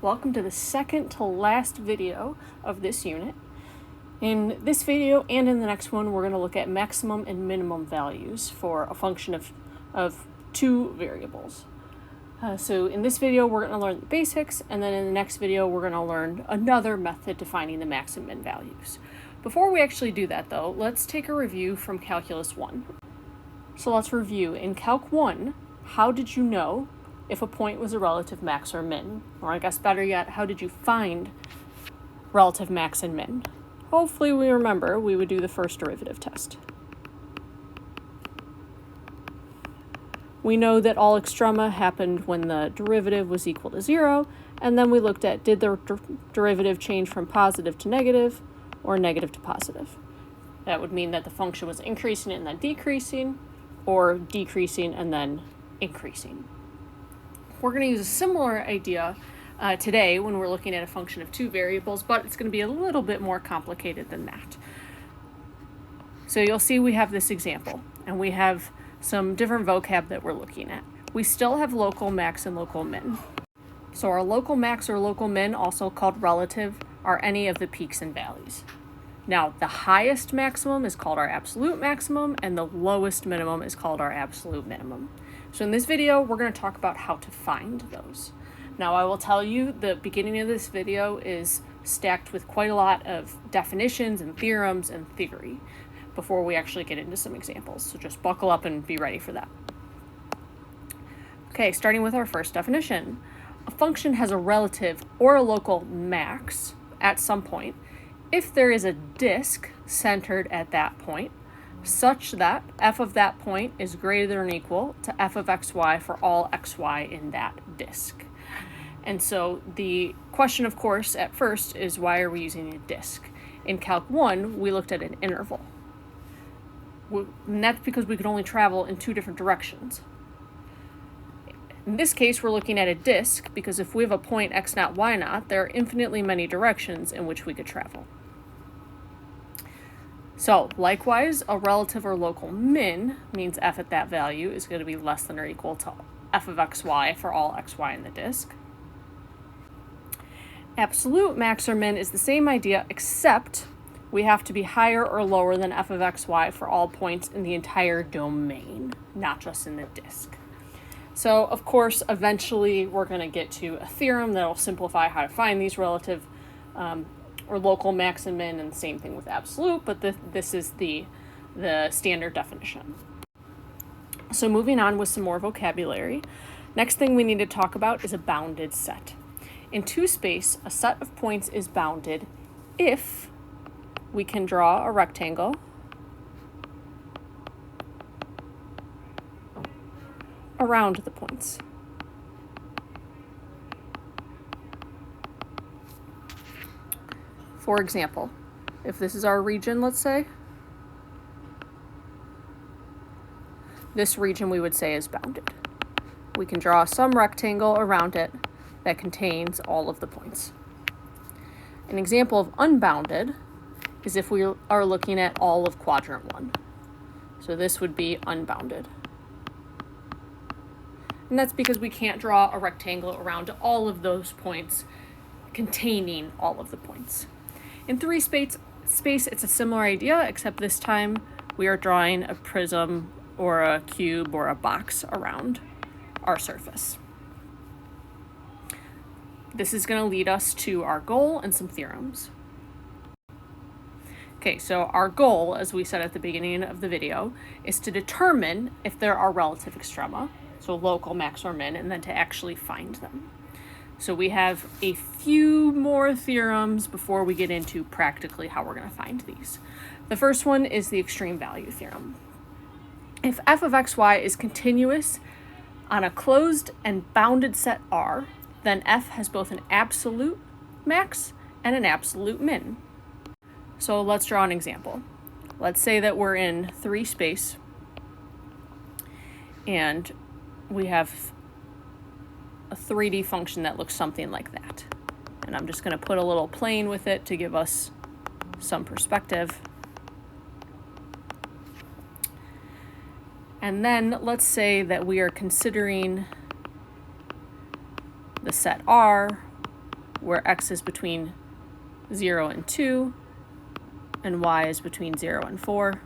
welcome to the second to last video of this unit. In this video and in the next one, we're going to look at maximum and minimum values for a function of two variables. So in this video, we're going to learn the basics, and then in the next video, we're going to learn another method to finding the max and min values. Before we actually do that though, let's take a review from Calculus 1. So let's review. In Calc 1, how did you know if a point was a relative max or min? Or I guess better yet, how did you find relative max and min? Hopefully we remember we would do the first derivative test. We know that all extrema happened when the derivative was equal to 0, and then we looked at did the derivative change from positive to negative or negative to positive. That would mean that the function was increasing and then decreasing, or decreasing and then increasing. We're going to use a similar idea today when we're looking at a function of two variables, but it's going to be a little bit more complicated than that. So you'll see we have this example, and we have some different vocab that we're looking at. We still have local max and local min. So our local max or local min, also called relative, are any of the peaks and valleys. Now, the highest maximum is called our absolute maximum, and the lowest minimum is called our absolute minimum. So in this video, we're going to talk about how to find those. Now, I will tell you the beginning of this video is stacked with quite a lot of definitions and theorems and theory before we actually get into some examples. So just buckle up and be ready for that. Okay, starting with our first definition. A function has a relative or a local max at some point if there is a disk centered at that point, such that f of that point is greater than or equal to f of xy for all xy in that disk. And so the question, of course, at first is why are we using a disk? In Calc 1, we looked at an interval. And that's because we could only travel in two different directions. In this case, we're looking at a disk because if we have a point x naught, y naught, there are infinitely many directions in which we could travel. So likewise, a relative or local min means f at that value is going to be less than or equal to f of xy for all xy in the disk. Absolute max or min is the same idea, except we have to be higher or lower than f of xy for all points in the entire domain, not just in the disk. So, of course, eventually we're going to get to a theorem that will simplify how to find these relative or local max and min, and the same thing with absolute, but this is the standard definition. So moving on with some more vocabulary, next thing we need to talk about is a bounded set. In two space, a set of points is bounded if we can draw a rectangle around the points. For example, if this is our region, let's say, this region we would say is bounded. We can draw some rectangle around it that contains all of the points. An example of unbounded is if we are looking at all of quadrant 1. So this would be unbounded. And that's because we can't draw a rectangle around all of those points containing all of the points. In three space, it's a similar idea, except this time we are drawing a prism or a cube or a box around our surface. This is going to lead us to our goal and some theorems. Okay, so our goal, as we said at the beginning of the video, is to determine if there are relative extrema, so local max or min, and then to actually find them. So we have a few more theorems before we get into practically how we're going to find these. The first one is the extreme value theorem. If f of xy is continuous on a closed and bounded set R, then f has both an absolute max and an absolute min. So let's draw an example. Let's say that we're in 3 space and we have a 3D function that looks something like that. And I'm just going to put a little plane with it to give us some perspective. And then let's say that we are considering the set R where x is between 0 and 2, and y is between 0 and 4.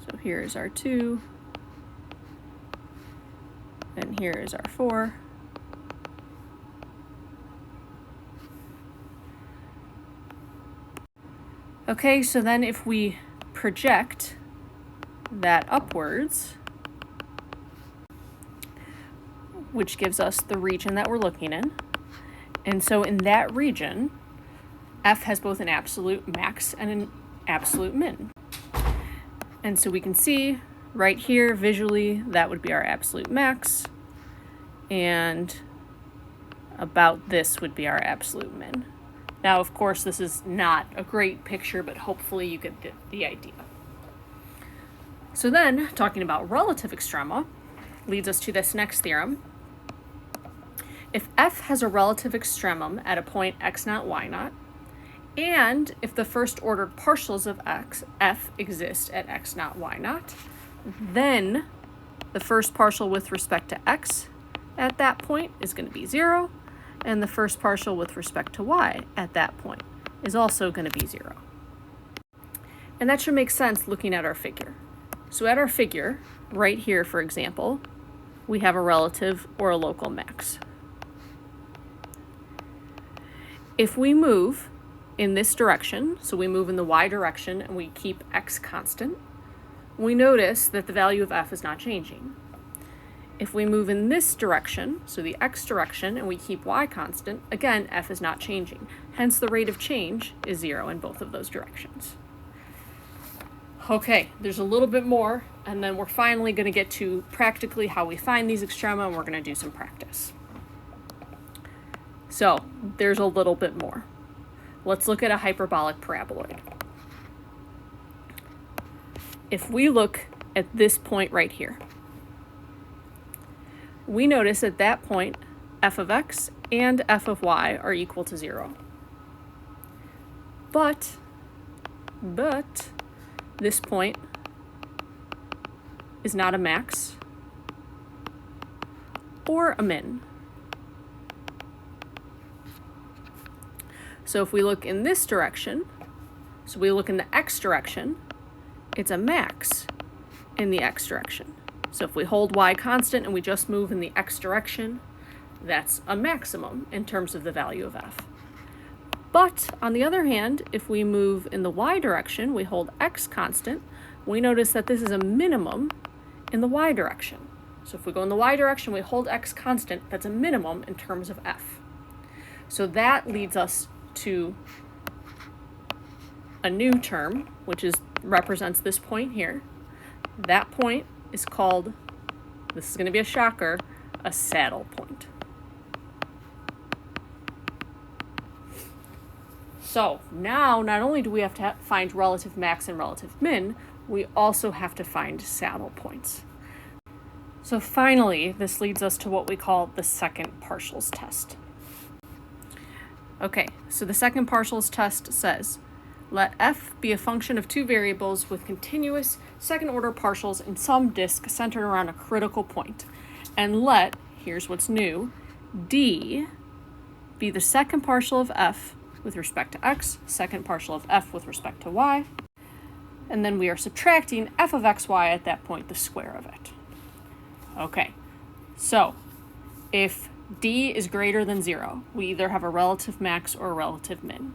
So here is our 2, and here is our 4. Okay, so then if we project that upwards, which gives us the region that we're looking in, and so in that region, f has both an absolute max and an absolute min. And so we can see right here visually that would be our absolute max, and about this would be our absolute min. Now, of course, this is not a great picture, but hopefully you get the idea. So then, talking about relative extrema leads us to this next theorem. If f has a relative extremum at a point x naught, y naught, and if the first ordered partials of f exist at x naught, y naught, then the first partial with respect to x at that point is going to be 0, and the first partial with respect to y at that point is also going to be 0. And that should make sense looking at our figure. So at our figure, right here, for example, we have a relative or a local max. If we move in this direction, so we move in the y direction and we keep x constant, we notice that the value of f is not changing. If we move in this direction, so the x direction, and we keep y constant, again, f is not changing. Hence, the rate of change is 0 in both of those directions. Okay, there's a little bit more, and then we're finally going to get to practically how we find these extrema, and we're going to do some practice. So, there's a little bit more. Let's look at a hyperbolic paraboloid. If we look at this point right here, we notice at that point, f of x and f of y are equal to 0. But this point is not a max or a min. So if we look in this direction, so we look in the x direction, it's a max in the x direction. So if we hold y constant and we just move in the x direction, that's a maximum in terms of the value of f. But on the other hand, if we move in the y direction, we hold x constant, we notice that this is a minimum in the y direction. So if we go in the y direction, we hold x constant, that's a minimum in terms of f. So that leads us to a new term, which represents this point here. That point is called, this is going to be a shocker, a saddle point. So now, not only do we have to find relative max and relative min, we also have to find saddle points. So finally, this leads us to what we call the second partials test. Okay, so the second partials test says, let f be a function of two variables with continuous second-order partials in some disk centered around a critical point. And let, here's what's new, d be the second partial of f with respect to x, second partial of f with respect to y, and then we are subtracting f of xy at that point, the square of it. Okay, so if d is greater than 0, we either have a relative max or a relative min.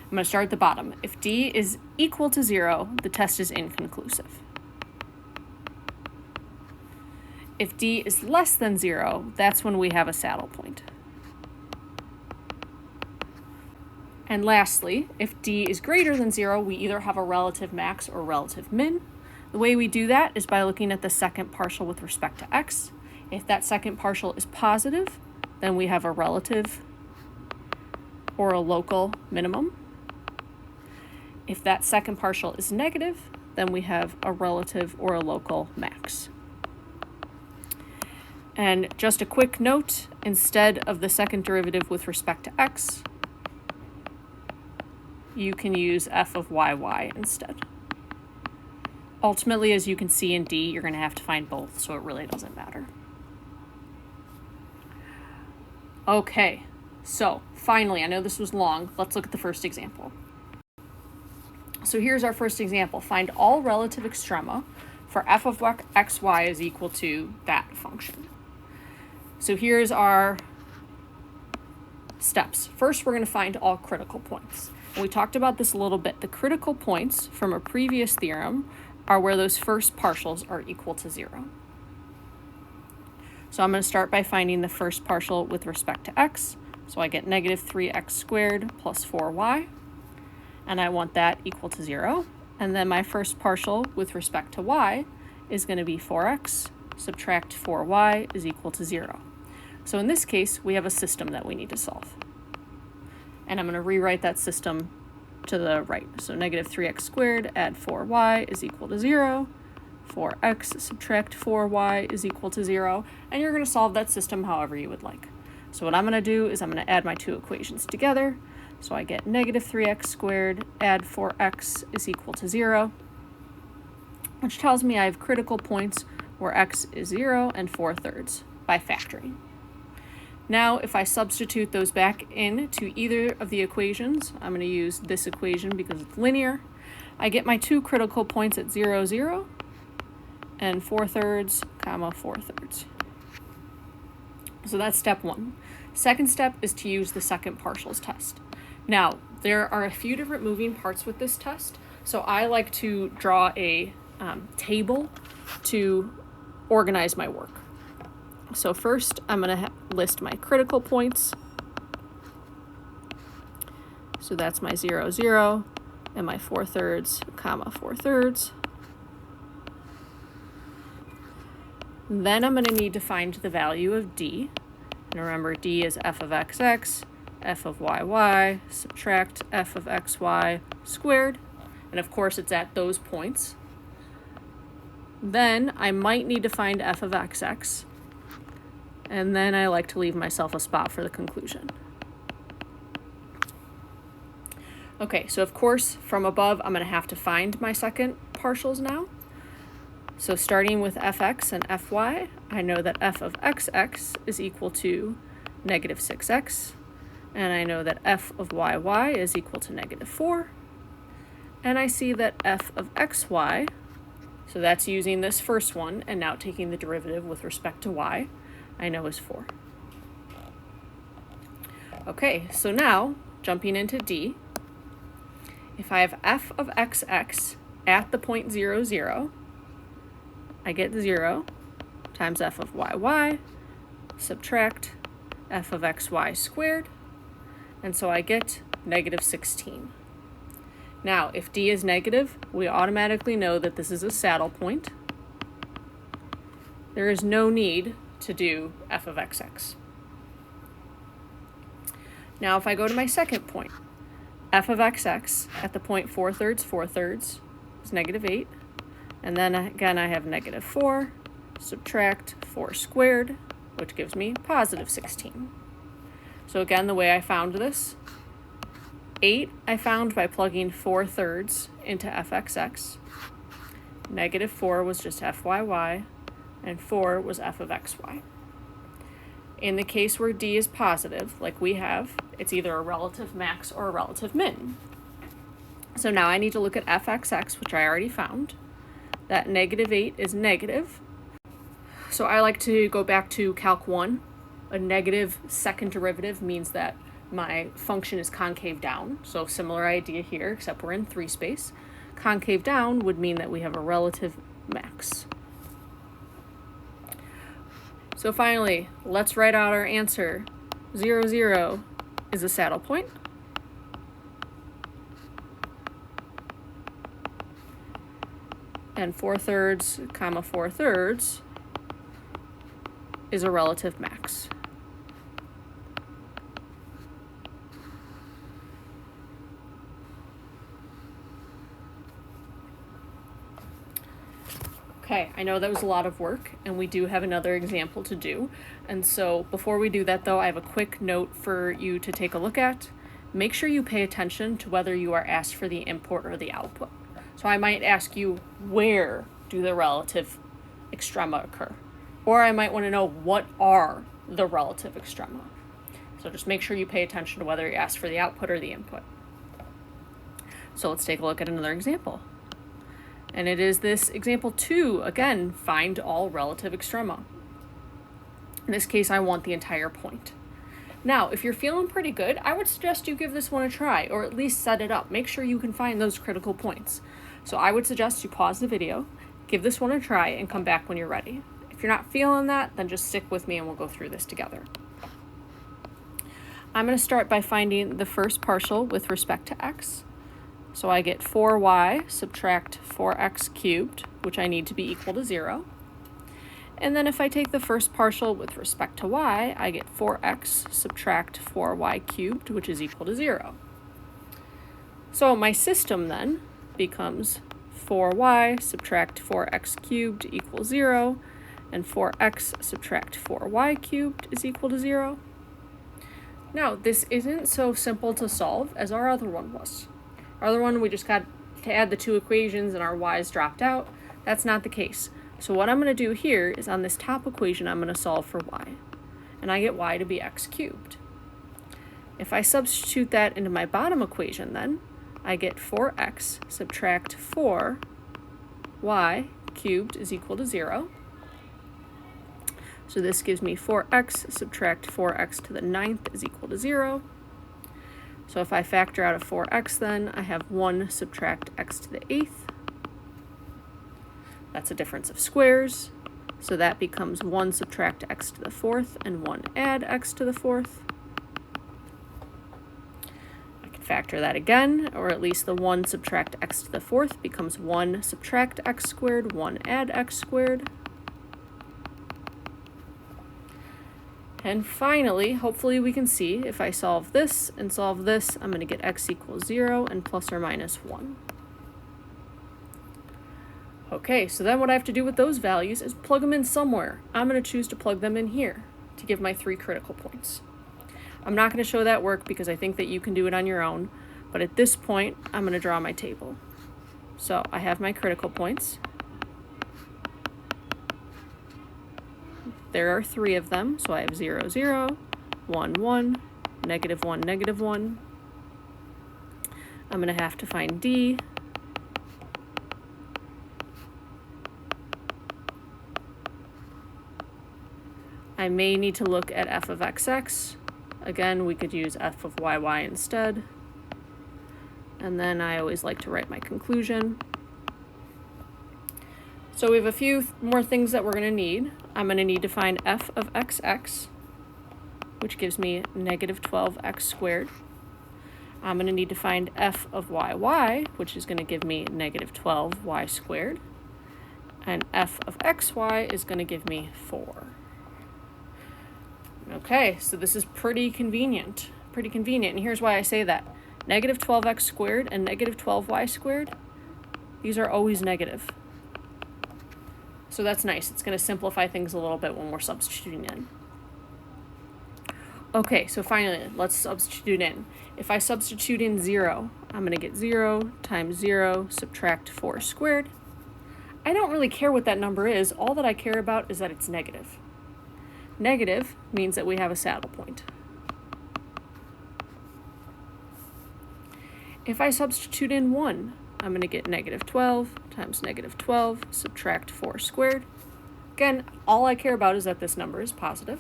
I'm going to start at the bottom. If d is equal to 0, the test is inconclusive. If d is less than 0, that's when we have a saddle point. And lastly, if d is greater than 0, we either have a relative max or relative min. The way we do that is by looking at the second partial with respect to x. If that second partial is positive, then we have a relative or a local minimum. If that second partial is negative, then we have a relative or a local max. And just a quick note, instead of the second derivative with respect to x, you can use f of yy instead. Ultimately, as you can see in D, you're going to have to find both, so it really doesn't matter. Okay, so finally, I know this was long. Let's look at the first example. So here's our first example. Find all relative extrema for f of xy is equal to that function. So here's our steps. First, we're going to find all critical points. And we talked about this a little bit. The critical points from a previous theorem are where those first partials are equal to 0. So I'm going to start by finding the first partial with respect to x. So I get negative 3x squared plus 4y. And I want that equal to 0. And then my first partial with respect to y is going to be 4x subtract 4y is equal to 0. So in this case, we have a system that we need to solve. And I'm going to rewrite that system to the right. So negative 3x squared add 4y is equal to 0. 4x subtract 4y is equal to 0. And you're going to solve that system however you would like. So what I'm going to do is I'm going to add my two equations together. So I get negative 3x squared add 4x is equal to 0, which tells me I have critical points where x is 0 and 4/3 by factoring. Now, if I substitute those back into either of the equations, I'm going to use this equation because it's linear. I get my two critical points at 0, 0, and 4/3, 4/3. So that's step one. Second step is to use the second partials test. Now, there are a few different moving parts with this test, so I like to draw a table to organize my work. So first, I'm going to list my critical points. So that's my 0, 0, and my 4/3, 4/3. Then I'm going to need to find the value of d. And remember, d is f of xx, f of yy, subtract f of xy squared. And of course, it's at those points. Then I might need to find f of xx. And then I like to leave myself a spot for the conclusion. Okay, so of course, from above, I'm going to have to find my second partials now. So starting with fx and fy, I know that f of xx is equal to negative 6x. And I know that f of yy is equal to negative 4. And I see that f of xy, so that's using this first one and now taking the derivative with respect to y, I know is 4. Okay, so now jumping into d, if I have f of xx at the point 0, 0, I get 0 times f of yy, subtract f of xy squared, and so I get negative 16. Now, if d is negative, we automatically know that this is a saddle point. There is no need to do f of xx. Now, if I go to my second point, f of xx at the point 4/3, 4/3 is negative 8. And then again, I have negative 4, subtract 4 squared, which gives me positive 16. So again, the way I found this, 8 I found by plugging 4/3 into fxx. Negative 4 was just fyy, and 4 was f of xy. In the case where d is positive, like we have, it's either a relative max or a relative min. So now I need to look at fxx, which I already found. That negative 8 is negative. So I like to go back to Calc 1. A negative second derivative means that my function is concave down. So similar idea here, except we're in 3 space. Concave down would mean that we have a relative max. So finally, let's write out our answer. 0, 0 is a saddle point. And 4/3, 4/3 is a relative max. Okay, I know that was a lot of work, and we do have another example to do. And so before we do that, though, I have a quick note for you to take a look at. Make sure you pay attention to whether you are asked for the input or the output. So I might ask you, where do the relative extrema occur? Or I might want to know, what are the relative extrema? So just make sure you pay attention to whether you ask for the output or the input. So let's take a look at another example. And it is this example 2, again, find all relative extrema. In this case, I want the entire point. Now, if you're feeling pretty good, I would suggest you give this one a try, or at least set it up. Make sure you can find those critical points. So I would suggest you pause the video, give this one a try, and come back when you're ready. If you're not feeling that, then just stick with me and we'll go through this together. I'm going to start by finding the first partial with respect to x. So I get 4y subtract 4x cubed, which I need to be equal to 0. And then if I take the first partial with respect to y, I get 4x subtract 4y cubed, which is equal to 0. So my system then becomes 4y subtract 4x cubed equals 0, and 4x subtract 4y cubed is equal to 0. Now, this isn't so simple to solve as our other one was. Our other one, we just got to add the two equations and our y's dropped out. That's not the case. So what I'm going to do here is on this top equation, I'm going to solve for y. And I get y to be x cubed. If I substitute that into my bottom equation then, I get 4x subtract 4y cubed is equal to 0. So this gives me 4x subtract 4x to the 9th is equal to 0. So if I factor out a 4x then, I have 1 subtract x to the 8th. That's a difference of squares. So that becomes 1 subtract x to the 4th and 1 add x to the 4th. I can factor that again, or at least the 1 subtract x to the 4th becomes 1 subtract x squared, 1 add x squared. And finally, hopefully we can see if I solve this and solve this, I'm going to get x equals 0 and plus or minus 1. Okay, so then what I have to do with those values is plug them in somewhere. I'm going to choose to plug them in here to give my 3 critical points. I'm not going to show that work because I think that you can do it on your own, but at this point, I'm going to draw my table. So I have my critical points. There are 3 of them, so I have 0, 0, 1, 1, negative 1, negative 1. I'm going to have to find D. I may need to look at f of xx. Again, we could use f of yy instead. And then I always like to write my conclusion. So we have a few more things that we're going to need. I'm going to need to find f of xx, which gives me negative 12x squared. I'm going to need to find f of yy, which is going to give me negative 12y squared. And f of xy is going to give me 4. Okay, so this is pretty convenient. And here's why I say that. Negative 12x squared and negative 12y squared, these are always negative. So that's nice. It's going to simplify things a little bit when we're substituting in. Okay, so finally, let's substitute in. If I substitute in 0, I'm going to get 0 times 0 subtract 4 squared. I don't really care what that number is. All that I care about is that it's negative. Negative means that we have a saddle point. If I substitute in 1, I'm going to get negative 12 times negative 12 subtract 4 squared. Again, all I care about is that this number is positive.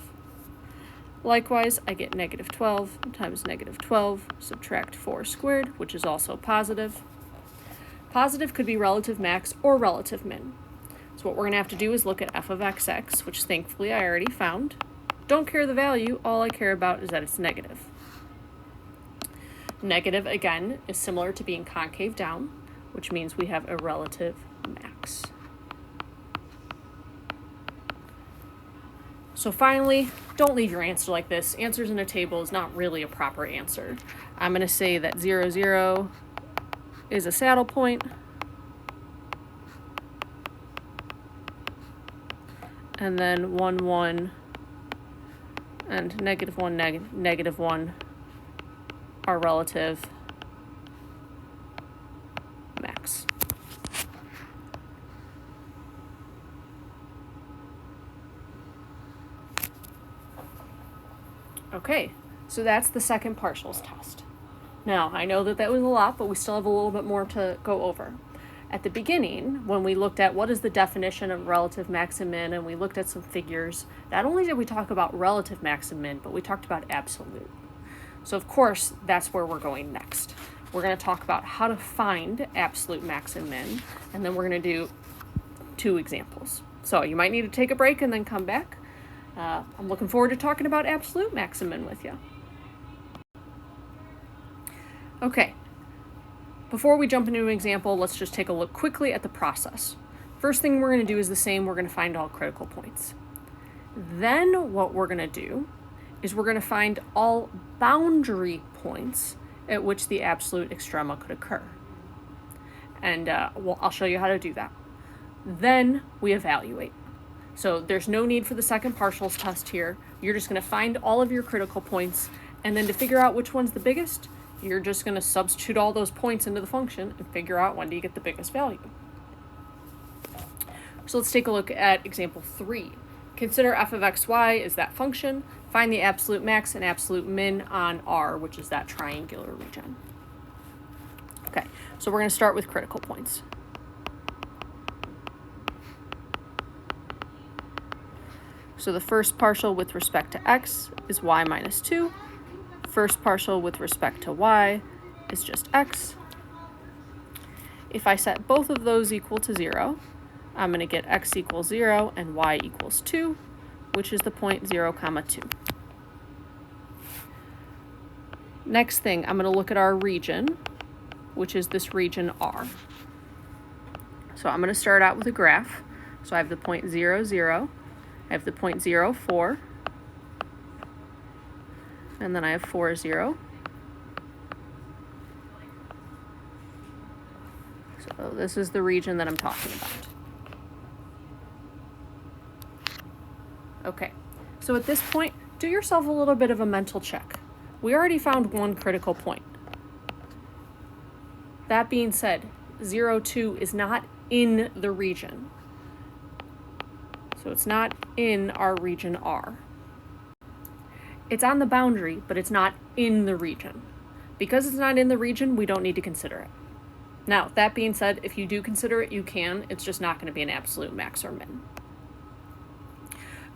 Likewise, I get negative 12 times negative 12 subtract 4 squared, which is also positive. Positive could be relative max or relative min. So what we're going to have to do is look at f of xx, which thankfully I already found. Don't care the value, all I care about is that it's negative. Negative, again, is similar to being concave down, which means we have a relative max. So finally, don't leave your answer like this. Answers in a table is not really a proper answer. I'm going to say that 0, 0 is a saddle point. And then 1, 1 and negative 1, negative 1 are relative max. Okay, So that's the second partials test. Now, I know that that was a lot, but we still have a little bit more to go over. At the beginning, when we looked at what is the definition of relative max and min, and we looked at some figures, not only did we talk about relative max and min, but we talked about absolute. So of course, that's where we're going next. We're going to talk about how to find absolute max and min, and then we're going to do 2 examples. So you might need to take a break and then come back. I'm looking forward to talking about absolute max and min with you. Okay, before we jump into an example, let's just take a look quickly at the process. First thing we're going to do is the same. We're going to find all critical points. Then what we're going to do is we're going to find all boundary points at which the absolute extrema could occur. And I'll show you how to do that. Then we evaluate. So there's no need for the second partials test here. You're just going to find all of your critical points, and then to figure out which one's the biggest, you're just going to substitute all those points into the function and figure out when do you get the biggest value. So let's take a look at example 3. Consider f of xy is that function. Find the absolute max and absolute min on R, which is that triangular region. Okay, so we're going to start with critical points. So the first partial with respect to x is y minus 2. First partial with respect to y is just x. If I set both of those equal to 0, I'm going to get x equals 0 and y equals 2, which is the point 0, 2. Next thing, I'm going to look at our region, which is this region R. So I'm going to start out with a graph. So I have the point 0, 0. I have the point 0, 4. And then I have 4, 0. So this is the region that I'm talking about. Okay, so at this point, do yourself a little bit of a mental check. We already found one critical point. That being said, 0, 2 is not in the region. So it's not in our region R. It's on the boundary, but it's not in the region. Because it's not in the region, we don't need to consider it. Now, that being said, if you do consider it, you can. It's just not going to be an absolute max or min.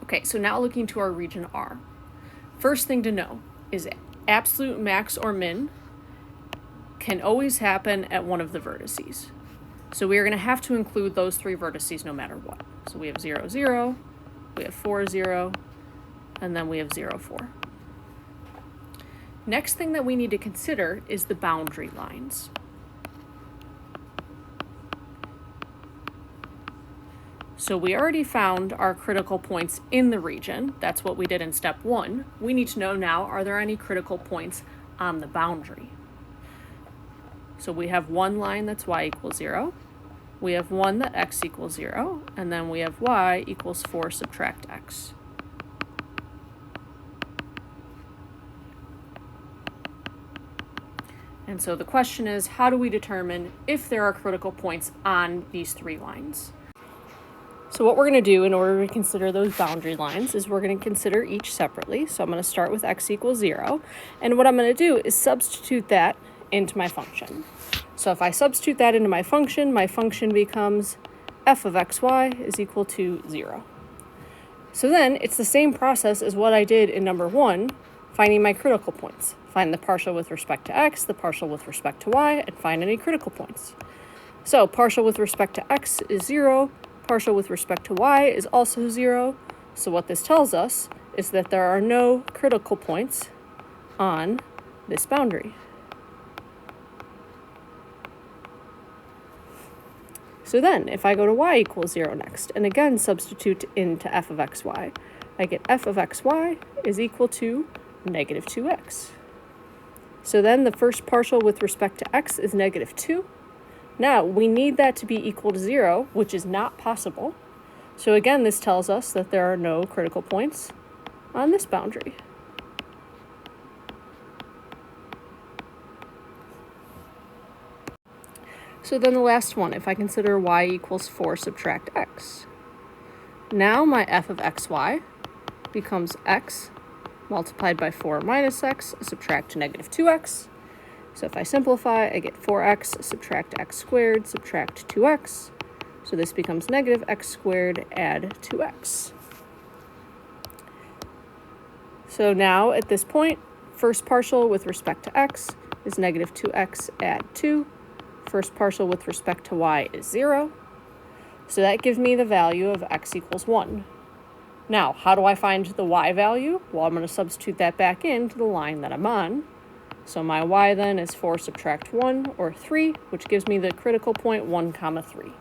Okay, so now looking to our region R. First thing to know is absolute max or min can always happen at one of the vertices. So we are going to have to include those 3 vertices no matter what. So we have 0, 0, we have 4, 0, and then we have 0, 4. Next thing that we need to consider is the boundary lines. So we already found our critical points in the region. That's what we did in step 1. We need to know now, are there any critical points on the boundary? So we have one line that's y equals 0. We have one that x equals 0. And then we have y equals 4 subtract x. And so the question is, how do we determine if there are critical points on these 3 lines? So what we're going to do in order to consider those boundary lines is we're going to consider each separately. So I'm going to start with x equals 0. And what I'm going to do is substitute that into my function. So if I substitute that into my function becomes f of xy is equal to 0. So then it's the same process as what I did in number 1, finding my critical points. Find the partial with respect to x, the partial with respect to y, and find any critical points. So partial with respect to x is 0, partial with respect to y is also 0. So what this tells us is that there are no critical points on this boundary. So then, if I go to y equals 0 next, and again substitute into f of xy, I get f of xy is equal to negative 2x. So then the first partial with respect to x is negative 2. Now, we need that to be equal to 0, which is not possible. So again, this tells us that there are no critical points on this boundary. So then the last one, if I consider y equals 4 subtract x. Now my f of xy becomes x multiplied by 4 minus x, subtract negative 2x. So if I simplify, I get 4x, subtract x squared, subtract 2x. So this becomes negative x squared, add 2x. So now at this point, first partial with respect to x is negative 2x, add 2. First partial with respect to y is 0. So that gives me the value of x equals 1. Now, how do I find the y value? Well, I'm going to substitute that back into the line that I'm on. So my y then is 4 subtract 1, or 3, which gives me the critical point 1, 3.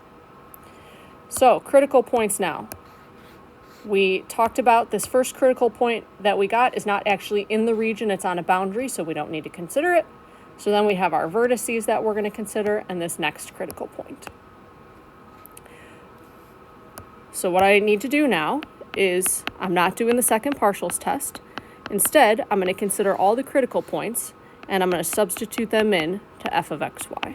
So critical points now. We talked about this first critical point that we got is not actually in the region, it's on a boundary, so we don't need to consider it. So then we have our vertices that we're going to consider, and this next critical point. So what I need to do now is I'm not doing the second partials test. Instead, I'm going to consider all the critical points, and I'm going to substitute them in to f of xy.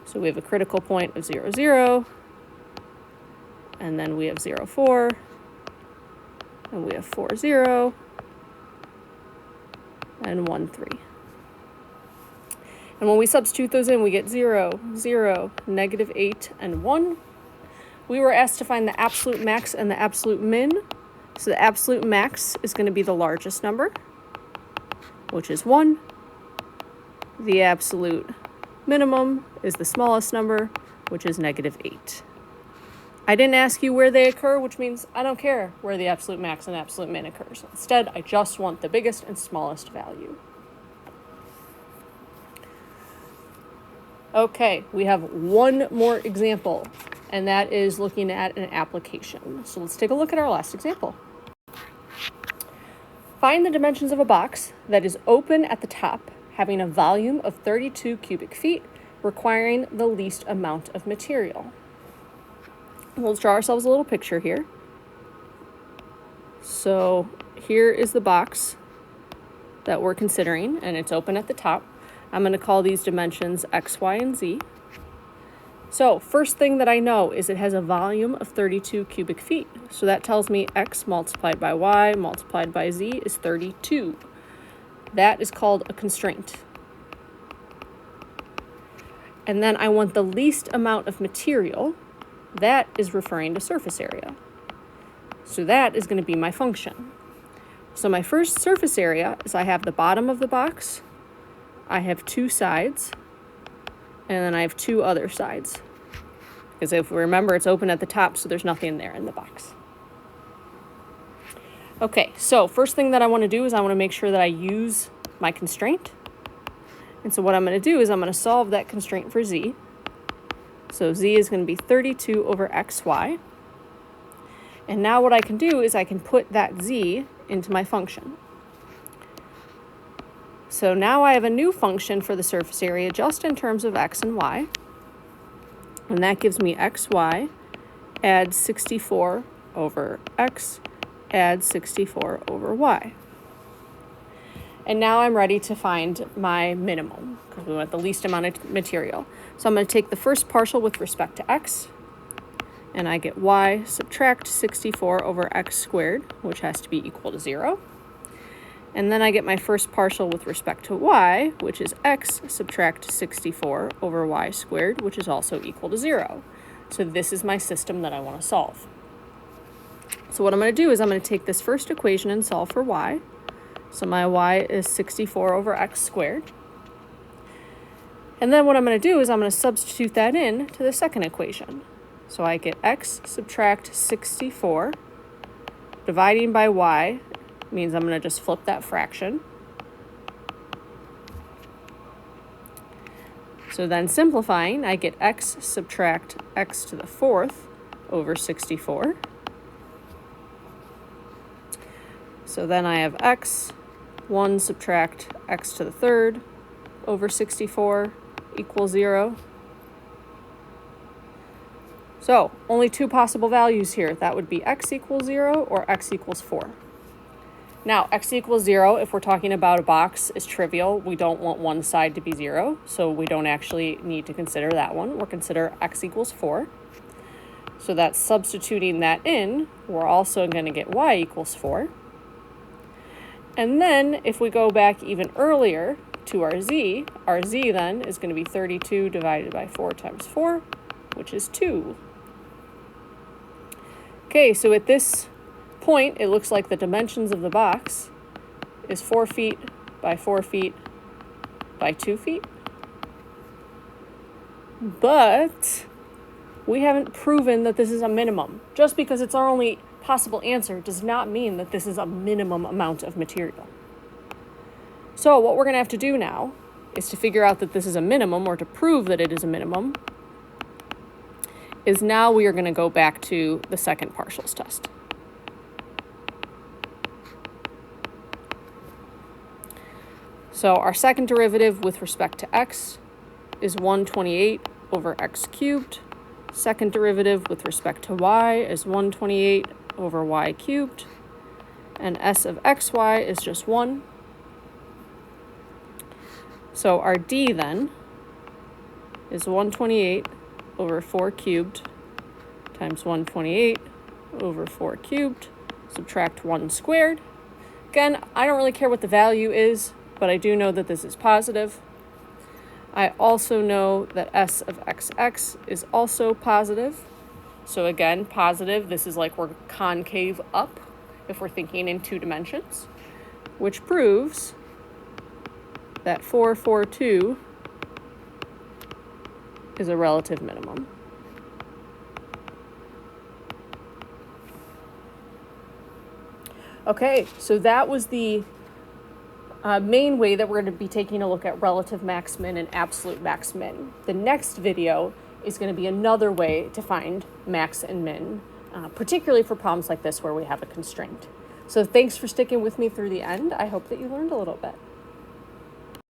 So we have a critical point of 0, 0, and then we have 0, 4, and we have 4, 0, and 1, 3. And when we substitute those in, we get 0, 0, negative 8, and 1. We were asked to find the absolute max and the absolute min. So the absolute max is going to be the largest number, which is 1. The absolute minimum is the smallest number, which is negative 8. I didn't ask you where they occur, which means I don't care where the absolute max and absolute min occurs. Instead, I just want the biggest and smallest value. Okay, we have one more example, and that is looking at an application. So let's take a look at our last example. Find the dimensions of a box that is open at the top, having a volume of 32 cubic feet, requiring the least amount of material. We'll draw ourselves a little picture here. So here is the box that we're considering, and it's open at the top. I'm going to call these dimensions x, y, and z. So first thing that I know is it has a volume of 32 cubic feet. So that tells me x multiplied by y multiplied by z is 32. That is called a constraint. And then I want the least amount of material. That is referring to surface area. So that is going to be my function. So my first surface area is I have the bottom of the box, I have 2 sides, and then I have 2 other sides. Because if we remember, it's open at the top, so there's nothing there in the box. Okay, so first thing that I want to do is I want to make sure that I use my constraint. And so what I'm going to do is I'm going to solve that constraint for z. So z is going to be 32 over xy. And now what I can do is I can put that z into my function. So now I have a new function for the surface area just in terms of x and y. And that gives me xy add 64 over x add 64 over y. And now I'm ready to find my minimum because we want the least amount of material. So I'm going to take the first partial with respect to x, and I get y subtract 64 over x squared, which has to be equal to 0. And then I get my first partial with respect to y, which is x subtract 64 over y squared, which is also equal to 0. So this is my system that I want to solve. So what I'm going to do is I'm going to take this first equation and solve for y. So my y is 64 over x squared. And then what I'm going to do is I'm going to substitute that in to the second equation. So I get x subtract 64 dividing by y means I'm going to just flip that fraction. So then simplifying, I get x subtract x to the 4th over 64. So then I have x, 1 subtract x to the 3rd over 64 equals 0. So only 2 possible values here. That would be x equals 0 or x equals 4. Now, x equals 0, if we're talking about a box, is trivial. We don't want one side to be 0, so we don't actually need to consider that one. We'll consider x equals 4. So that's substituting that in. We're also going to get y equals 4. And then if we go back even earlier to our z then is going to be 32 divided by 4 times 4, which is 2. Okay, so at this point, it looks like the dimensions of the box is 4 feet by 4 feet by 2 feet. But we haven't proven that this is a minimum. Just because it's our only possible answer does not mean that this is a minimum amount of material. So what we're going to have to do now is to figure out that this is a minimum, or to prove that it is a minimum, is now we are going to go back to the second partials test. So our second derivative with respect to x is 128 over x cubed. Second derivative with respect to y is 128 over y cubed. And s of xy is just 1. So our d then is 128 over 4 cubed times 128 over 4 cubed. Subtract 1 squared. Again, I don't really care what the value is, but I do know that this is positive. I also know that s of xx is also positive. So again, positive, this is like we're concave up if we're thinking in 2 dimensions, which proves that 442 is a relative minimum. Okay, so that was the main way that we're going to be taking a look at relative max-min and absolute max-min. The next video is going to be another way to find max and min, particularly for problems like this where we have a constraint. So thanks for sticking with me through the end. I hope that you learned a little bit.